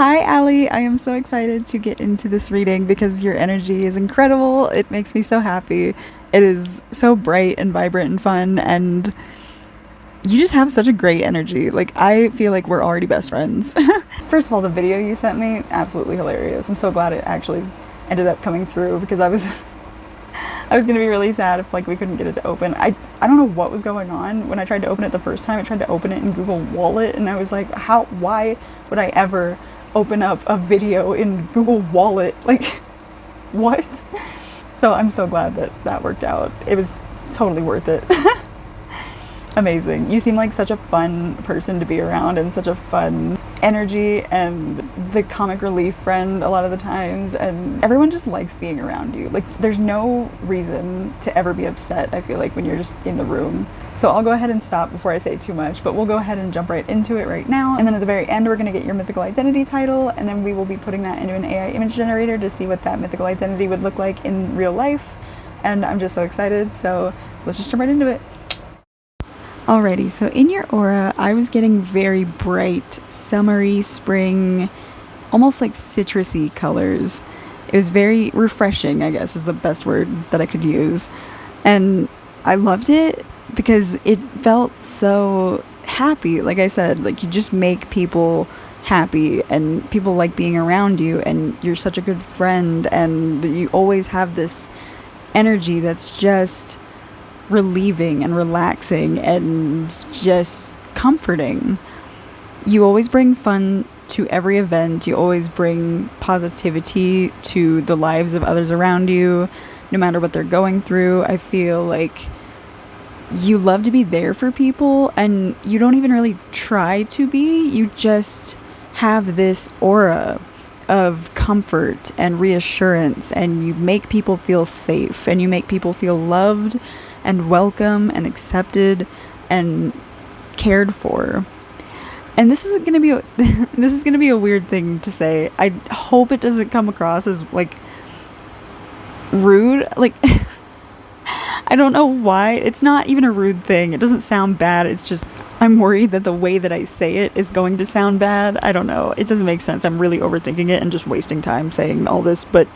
Hi, Allie. I am so excited to get into this reading because your energy is incredible. It makes me so happy. It is so bright and vibrant and fun, and you just have such a great energy. Like, I feel like we're already best friends. First of all, the video you sent me, absolutely hilarious. I'm so glad it actually ended up coming through because I was gonna be really sad if like we couldn't get it to open. I don't know what was going on when I tried to open it the first time. I tried to open it in Google Wallet and I was like, why would I ever open up a video in Google Wallet? Like, what? So I'm so glad that that worked out. It was totally worth it. Amazing. You seem like such a fun person to be around and such a fun energy and the comic relief friend a lot of the times, and everyone just likes being around you. Like, there's no reason to ever be upset, I feel like, when you're just in the room. So I'll go ahead and stop before I say too much, but we'll go ahead and jump right into it right now. And then at the very end, we're going to get your mythical identity title, and then we will be putting that into an AI image generator to see what that mythical identity would look like in real life. And I'm just so excited, so let's just jump right into it. Alrighty, so in your aura, I was getting very bright, summery, spring, almost like citrusy colors. It was very refreshing, I guess is the best word that I could use. And I loved it because it felt so happy. Like I said, like you just make people happy and people like being around you, and you're such a good friend, and you always have this energy that's just relieving and relaxing and just comforting. You always bring fun to every event. You always bring positivity to the lives of others around you, no matter what they're going through. I feel like you love to be there for people, and you don't even really try to be. You just have this aura of comfort and reassurance, and you make people feel safe, and you make people feel loved and welcome and accepted and cared for. And this is gonna be this is gonna be a weird thing to say. I hope it doesn't come across as like rude. Like, I don't know why. It's not even a rude thing. It doesn't sound bad. It's just I'm worried that the way that I say it is going to sound bad. I don't know. It doesn't make sense. I'm really overthinking it and just wasting time saying all this, but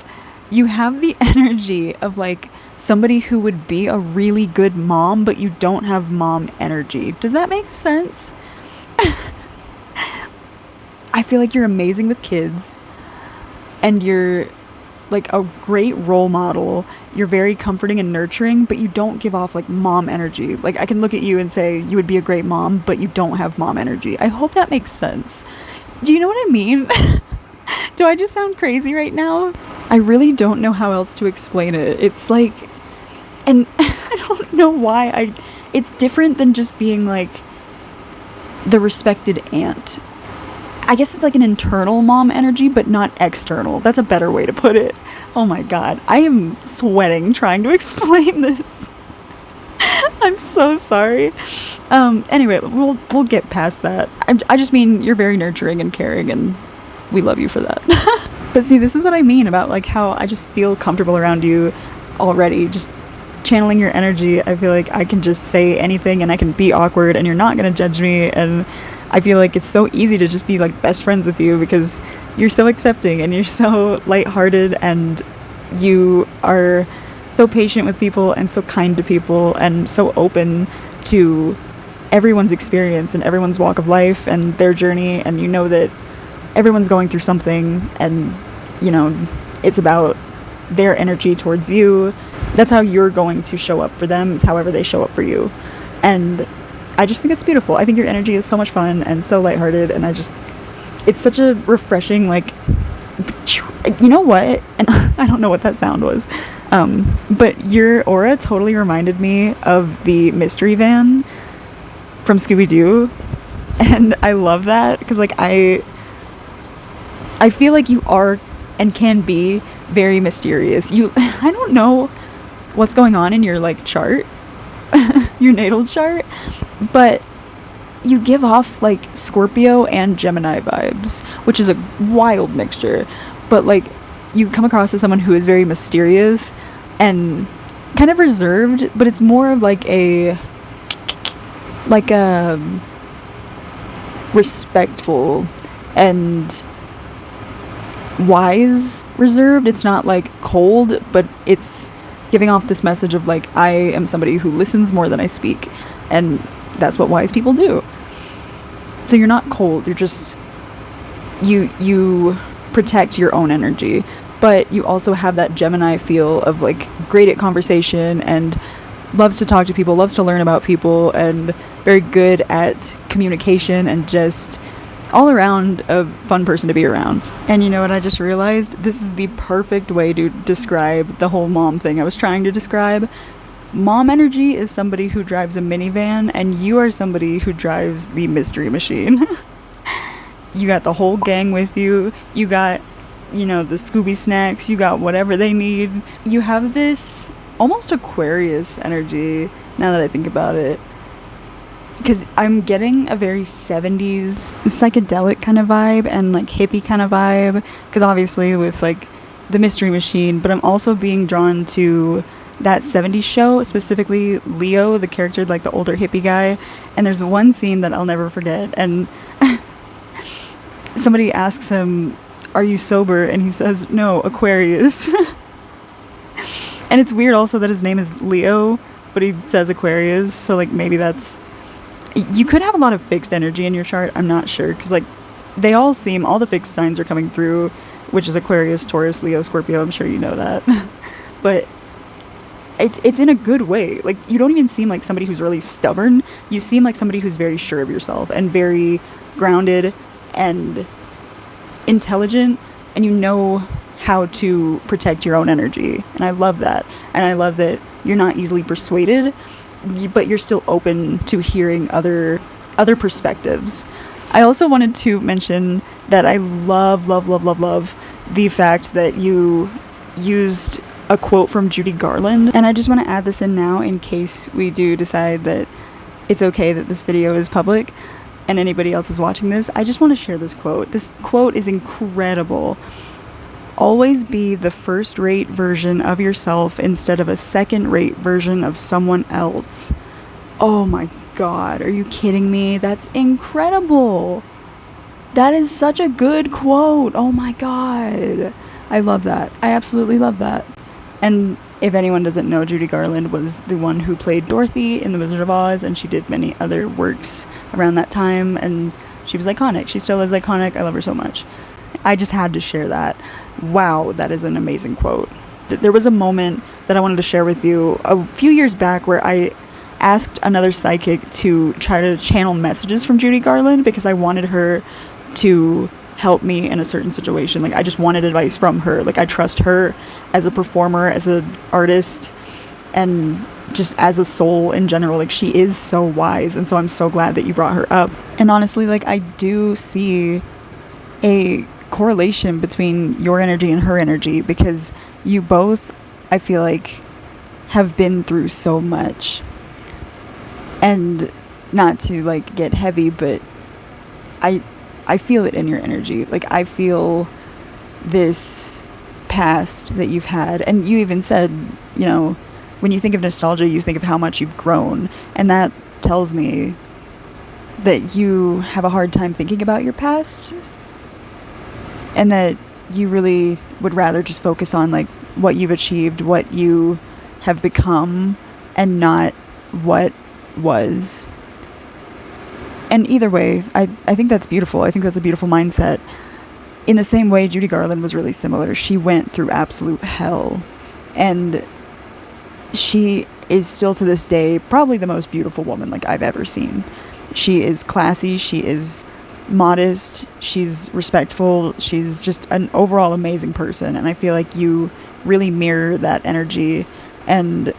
you have the energy of like somebody who would be a really good mom, but you don't have mom energy. Does that make sense? I feel like you're amazing with kids, and you're like a great role model. You're very comforting and nurturing, but you don't give off like mom energy. Like, I can look at you and say you would be a great mom, but you don't have mom energy. I hope that makes sense. Do you know what I mean? Do I just sound crazy right now? I really don't know how else to explain it. It's like, and I don't know why it's different than just being like the respected aunt. I guess it's like an internal mom energy, but not external. That's a better way to put it. Oh my God. I am sweating trying to explain this. I'm so sorry. Anyway, we'll get past that. I just mean you're very nurturing and caring, and we love you for that. But see, this is what I mean about like how I just feel comfortable around you already. Just channeling your energy, I feel like I can just say anything and I can be awkward and you're not gonna judge me, and I feel like it's so easy to just be like best friends with you because you're so accepting and you're so lighthearted, and you are so patient with people and so kind to people and so open to everyone's experience and everyone's walk of life and their journey, and you know that everyone's going through something, and you know it's about their energy towards you. That's how you're going to show up for them, is however they show up for you. And I just think it's beautiful. I think your energy is so much fun and so lighthearted, and it's such a refreshing, like, you know what? And I don't know what that sound was. But your aura totally reminded me of the mystery van from Scooby-Doo. And I love that because like I feel like you are and can be very mysterious. I don't know what's going on in your like chart, your natal chart, but you give off like Scorpio and Gemini vibes, which is a wild mixture. But like you come across as someone who is very mysterious and kind of reserved, but it's more of like a respectful and wise reserved. It's not like cold, but it's giving off this message of like, I am somebody who listens more than I speak, and that's what wise people do. So you're not cold, you're just you protect your own energy, but you also have that Gemini feel of like great at conversation and loves to talk to people, loves to learn about people, and very good at communication, and just all around a fun person to be around. And you know what I just realized? This is the perfect way to describe the whole mom thing I was trying to describe. Mom energy is somebody who drives a minivan, and you are somebody who drives the mystery machine. You got the whole gang with you. You got, the Scooby snacks. You got whatever they need. You have this almost Aquarius energy, now that I think about it. Because I'm getting a very 70s psychedelic kind of vibe and like hippie kind of vibe. Because obviously with like the mystery machine, but I'm also being drawn to that 70s show, specifically Leo, the character, like the older hippie guy. And there's one scene that I'll never forget. And somebody asks him, "Are you sober?" And he says, "No, Aquarius." And it's weird also that his name is Leo, but he says Aquarius. So like maybe that's... You could have a lot of fixed energy in your chart. I'm not sure. Because like they all the fixed signs are coming through, which is Aquarius, Taurus, Leo, Scorpio. I'm sure you know that. But it's in a good way. Like you don't even seem like somebody who's really stubborn. You seem like somebody who's very sure of yourself and very grounded and intelligent, and you know how to protect your own energy. And I love that. And I love that you're not easily persuaded, but you're still open to hearing other perspectives. I also wanted to mention that I love the fact that you used a quote from Judy Garland, and I just want to add this in now in case we do decide that it's okay that this video is public and anybody else is watching this. I just want to share this quote. This quote is incredible. "Always be the first-rate version of yourself instead of a second-rate version of someone else." Oh my God, are you kidding me? That's incredible. That is such a good quote. Oh my God. I love that. I absolutely love that. And if anyone doesn't know, Judy Garland was the one who played Dorothy in The Wizard of Oz, and she did many other works around that time, and she was iconic. She still is iconic. I love her so much. I just had to share that. Wow, that is an amazing quote. There was a moment that I wanted to share with you a few years back where I asked another psychic to try to channel messages from Judy Garland because I wanted her to help me in a certain situation. Like I just wanted advice from her. Like I trust her as a performer, as an artist, and just as a soul in general. Like she is so wise, and so I'm so glad that you brought her up. And honestly, like I do see a correlation between your energy and her energy, because you both, I feel like, have been through so much. And not to like get heavy, but I feel it in your energy. Like I feel this past that you've had, and you even said, when you think of nostalgia, you think of how much you've grown, and that tells me that you have a hard time thinking about your past, and that you really would rather just focus on like what you've achieved, what you have become, and not what was. And either way, I think that's beautiful. I think that's a beautiful mindset. In the same way, Judy Garland was really similar. She went through absolute hell, and she is still to this day probably the most beautiful woman like I've ever seen. She is classy, she is modest, she's respectful, she's just an overall amazing person, and I feel like you really mirror that energy, and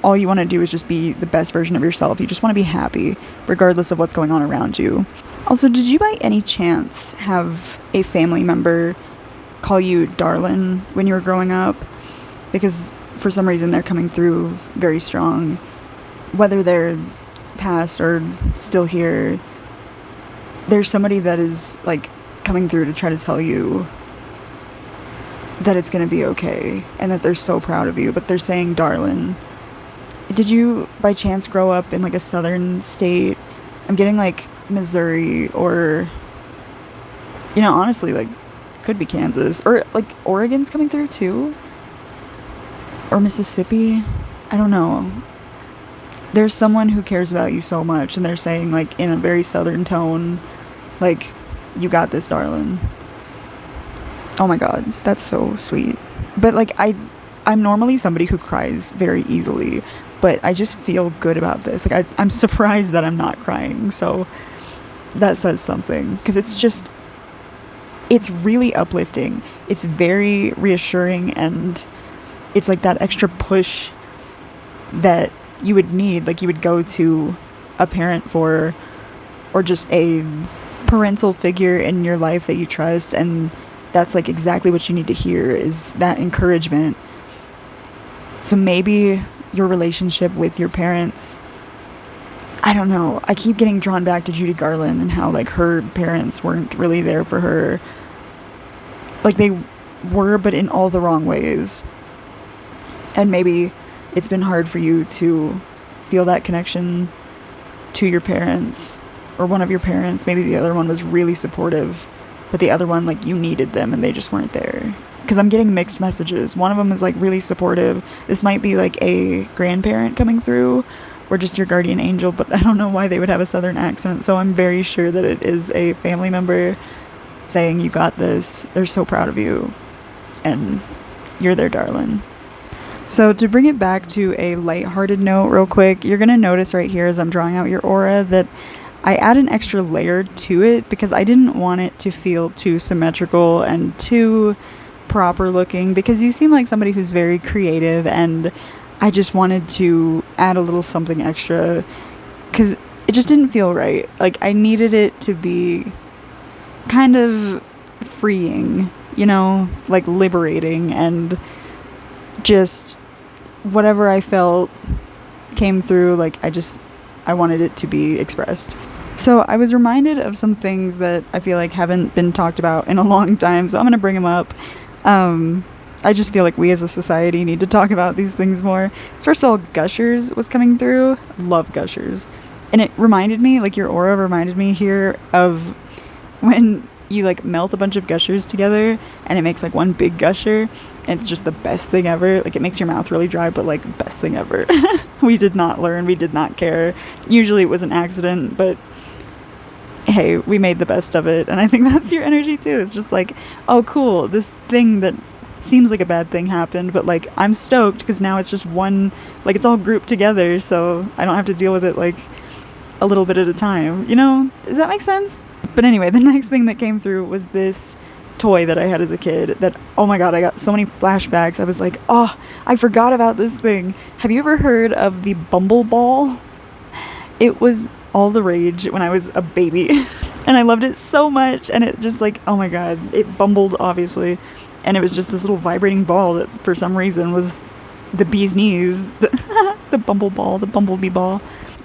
all you want to do is just be the best version of yourself. You just want to be happy regardless of what's going on around you. Also, did you by any chance have a family member call you darling when you were growing up? Because for some reason they're coming through very strong, whether they're past or still here. There's somebody that is like coming through to try to tell you that it's going to be okay and that they're so proud of you, but they're saying darling. Did you by chance grow up in like a southern state? I'm getting like Missouri or, honestly, like could be Kansas, or like Oregon's coming through too, or Mississippi. I don't know. There's someone who cares about you so much, and they're saying, like, in a very southern tone, like, you got this, darling. Oh my god, that's so sweet. But like, I'm normally somebody who cries very easily, but I just feel good about this. Like, I'm surprised that I'm not crying, so that says something, because it's really uplifting. It's very reassuring, and it's like that extra push that you would need, like you would go to a parent for, or just a parental figure in your life that you trust, and that's like exactly what you need to hear, is that encouragement. So maybe your relationship with your parents, I don't know, I keep getting drawn back to Judy Garland and how like her parents weren't really there for her. Like, they were, but in all the wrong ways. And maybe it's been hard for you to feel that connection to your parents, or one of your parents. Maybe the other one was really supportive, but the other one, like, you needed them and they just weren't there. Because I'm getting mixed messages. One of them is like really supportive. This might be like a grandparent coming through, or just your guardian angel, but I don't know why they would have a southern accent. So I'm very sure that it is a family member saying, you got this. They're so proud of you, and you're their darling. So to bring it back to a lighthearted note real quick, you're going to notice right here as I'm drawing out your aura that I add an extra layer to it, because I didn't want it to feel too symmetrical and too proper looking, because you seem like somebody who's very creative, and I just wanted to add a little something extra, because it just didn't feel right. Like, I needed it to be kind of freeing, you know, like liberating, and just whatever I felt came through. Like, I wanted it to be expressed. So I was reminded of some things that I feel like haven't been talked about in a long time, so I'm gonna bring them up. I just feel like we as a society need to talk about these things more. So first of all, Gushers was coming through. Love Gushers. And it reminded me, like, your aura reminded me here of when you like melt a bunch of Gushers together and it makes like one big gusher, and it's just the best thing ever. Like, it makes your mouth really dry, but like, best thing ever. We did not learn, we did not care. Usually it was an accident, but hey, we made the best of it. And I think that's your energy too. It's just like, oh cool, this thing that seems like a bad thing happened, but like, I'm stoked because now it's just one, like, it's all grouped together, so I don't have to deal with it like a little bit at a time, you know? Does that make sense? But anyway, the next thing that came through was this toy that I had as a kid that, oh my god, I got so many flashbacks. I was like, oh, I forgot about this thing. Have you ever heard of the Bumble Ball? It was all the rage when I was a baby and I loved it so much, and it just like, oh my god, it bumbled obviously, and it was just this little vibrating ball that for some reason was the bee's knees, the Bumble Ball, the bumblebee ball.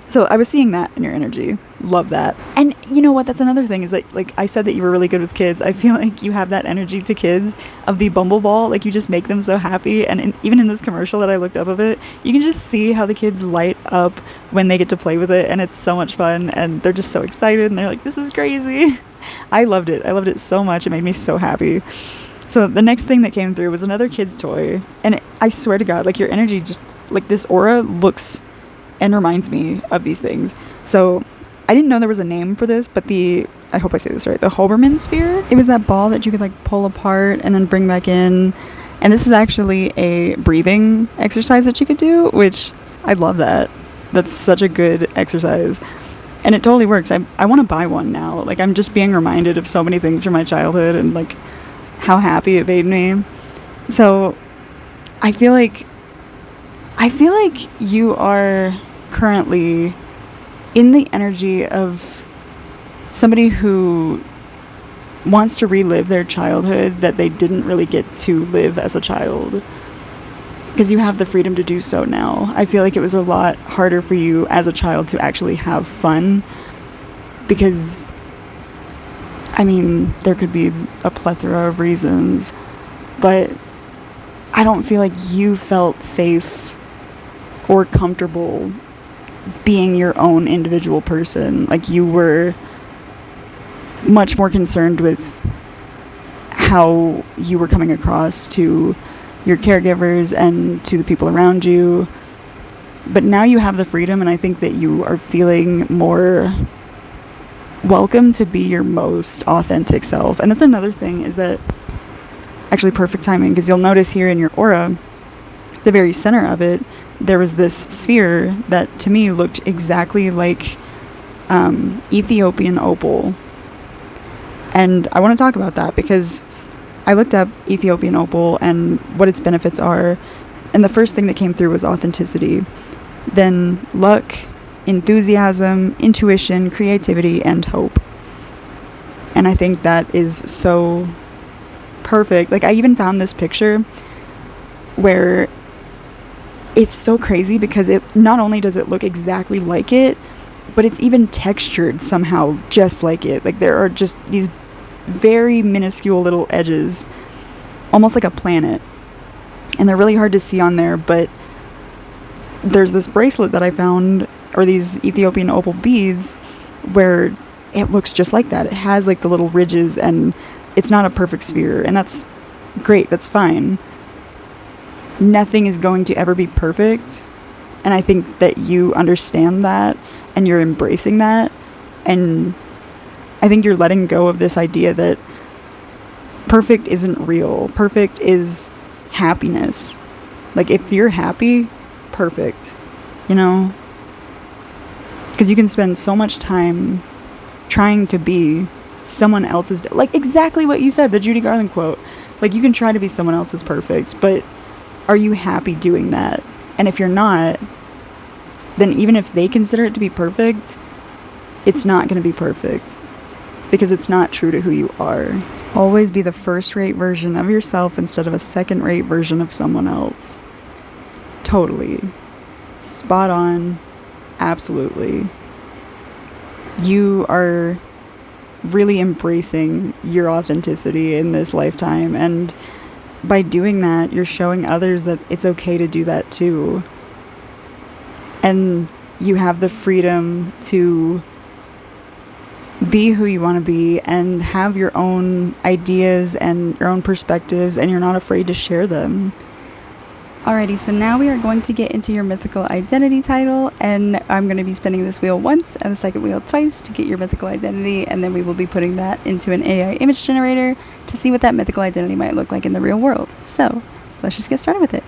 So I was seeing that in your energy. Love that. And you know what? That's another thing, is like I said that you were really good with kids. I feel like you have that energy to kids of the Bumble Ball. Like, you just make them so happy. And even in this commercial that I looked up of it, you can just see how the kids light up when they get to play with it. And it's so much fun. And they're just so excited. And they're like, this is crazy. I loved it. I loved it so much. It made me so happy. So the next thing that came through was another kid's toy. And I swear to God, like, your energy just, like, this aura looks and reminds me of these things. So I didn't know there was a name for this, but I hope I say this right, the Hoberman sphere. It was that ball that you could like pull apart and then bring back in. And this is actually a breathing exercise that you could do, which I love that. That's such a good exercise. And it totally works. I want to buy one now. Like, I'm just being reminded of so many things from my childhood and like how happy it made me. So I feel like you are currently in the energy of somebody who wants to relive their childhood that they didn't really get to live as a child, because you have the freedom to do so now. I feel like it was a lot harder for you as a child to actually have fun, because I mean, there could be a plethora of reasons, but I don't feel like you felt safe or comfortable being your own individual person. Like, you were much more concerned with how you were coming across to your caregivers and to the people around you. But now you have the freedom, and I think that you are feeling more welcome to be your most authentic self. And that's another thing, is that actually perfect timing, because you'll notice here in your aura, the very center of it, there was this sphere that to me looked exactly like Ethiopian opal. And I want to talk about that because I looked up Ethiopian opal and what its benefits are, and the first thing that came through was authenticity, then luck, enthusiasm, intuition, creativity, and hope. And I think that is so perfect. Like, I even found this picture where it's so crazy because it not only does it look exactly like it, but it's even textured somehow just like it. Like, there are just these very minuscule little edges, almost like a planet, and they're really hard to see on there. But there's this bracelet that I found, or these Ethiopian opal beads, where it looks just like that. It has like the little ridges, and it's not a perfect sphere, and that's great, that's fine. Nothing is going to ever be perfect, and I think that you understand that, and you're embracing that, and I think you're letting go of this idea that perfect isn't real. Perfect is happiness. Like, if you're happy, perfect, you know? Because you can spend so much time trying to be someone else's, like exactly what you said, the Judy Garland quote. Like, you can try to be someone else's perfect, but are you happy doing that? And if you're not, then even if they consider it to be perfect, it's not going to be perfect, because it's not true to who you are. Always be the first-rate version of yourself instead of a second-rate version of someone else. Totally. Spot on. Absolutely. You are really embracing your authenticity in this lifetime, and by doing that, you're showing others that it's okay to do that too. And you have the freedom to be who you want to be and have your own ideas and your own perspectives, and you're not afraid to share them. Alrighty, so now we are going to get into your mythical identity title, and I'm going to be spinning this wheel once and the second wheel twice to get your mythical identity, and then we will be putting that into an AI image generator to see what that mythical identity might look like in the real world. So let's just get started with it.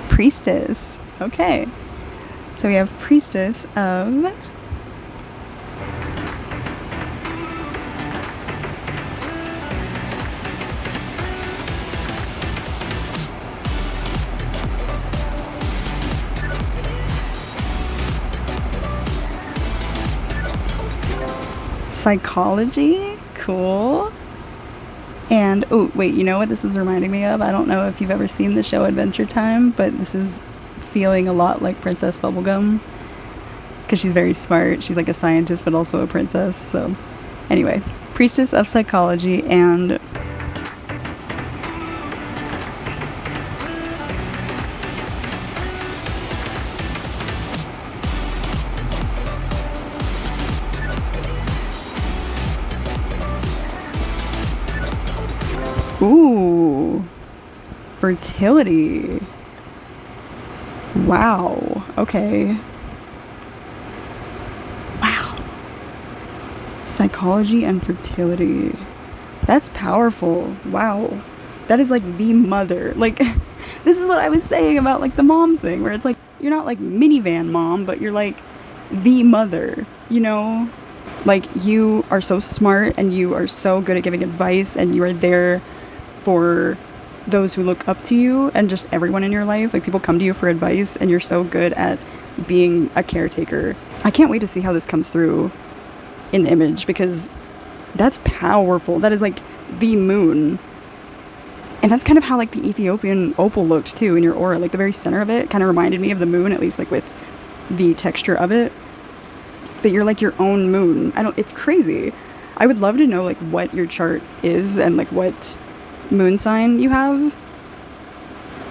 Priestess. Okay. So we have Priestess of Psychology. Cool. And, oh, wait, you know what this is reminding me of? I don't know if you've ever seen the show Adventure Time, but this is feeling a lot like Princess Bubblegum, because she's very smart. She's like a scientist, but also a princess. So, anyway, Priestess of Psychology, and ooh, fertility. Wow. Okay. Wow. Psychology and fertility. That's powerful. Wow. That is like the mother. Like, this is what I was saying about like the mom thing, where it's like, you're not like minivan mom, but you're like the mother, you know? Like, you are so smart and you are so good at giving advice, and you are there for those who look up to you and just everyone in your life. Like, people come to you for advice, and you're so good at being a caretaker. I can't wait to see how this comes through in the image, because that's powerful. That is like the moon. And that's kind of how like the Ethiopian opal looked too in your aura. Like, the very center of it kind of reminded me of the moon, at least like with the texture of it. But you're like your own moon. It's crazy. I would love to know like what your chart is and like what moon sign you have,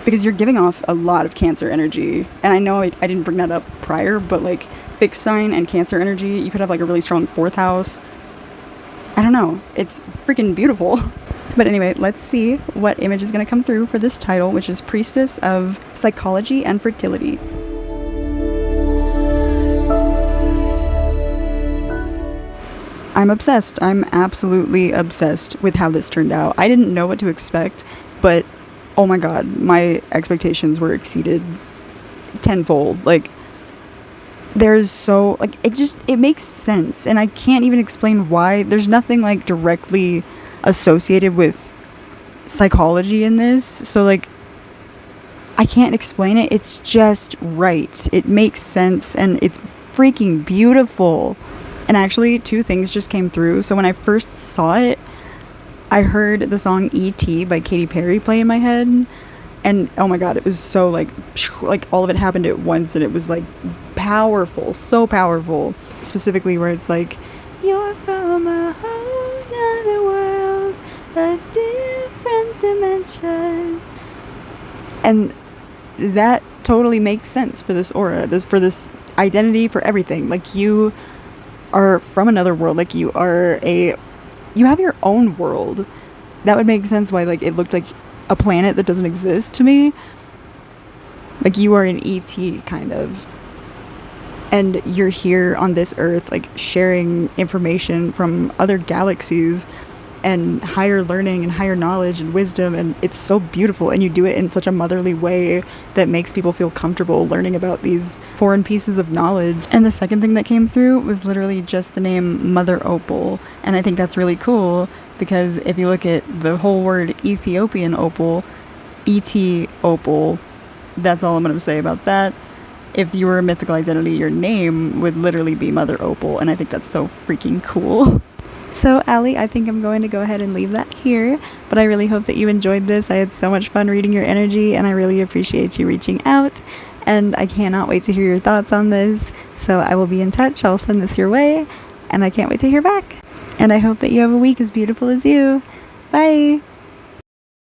because you're giving off a lot of Cancer energy. And I know I didn't bring that up prior, but like fixed sign and Cancer energy, you could have like a really strong 4th house. I don't know. It's freaking beautiful. But anyway, let's see what image is going to come through for this title, which is Priestess of Psychology and Fertility. I'm obsessed. I'm absolutely obsessed with how this turned out. I didn't know what to expect, but oh my god, my expectations were exceeded tenfold. Like, there's so, like, it makes sense, and I can't even explain why. There's nothing, like, directly associated with psychology in this, so, like, I can't explain it. It's just right. It makes sense, and it's freaking beautiful. And actually, 2 things just came through. So when I first saw it, I heard the song E.T. by Katy Perry play in my head. And oh my god, it was so like all of it happened at once, and it was like powerful, so powerful. Specifically where it's like, you're from a whole other world, a different dimension. And that totally makes sense for this aura, for this identity, for everything. Like, you are from another world, like you have your own world. That would make sense why, like, it looked like a planet that doesn't exist to me. Like, you are an ET kind of, and you're here on this earth, like, sharing information from other galaxies and higher learning and higher knowledge and wisdom, and it's so beautiful, and you do it in such a motherly way that makes people feel comfortable learning about these foreign pieces of knowledge. And the second thing that came through was literally just the name Mother Opal, and I think that's really cool, because if you look at the whole word Ethiopian opal, ET opal, that's all I'm going to say about that. If you were a mythical identity, your name would literally be Mother Opal, and I think that's so freaking cool. So, Allie, I think I'm going to go ahead and leave that here, but I really hope that you enjoyed this. I had so much fun reading your energy, and I really appreciate you reaching out, and I cannot wait to hear your thoughts on this. So I will be in touch. I'll send this your way, and I can't wait to hear back. And I hope that you have a week as beautiful as you. Bye!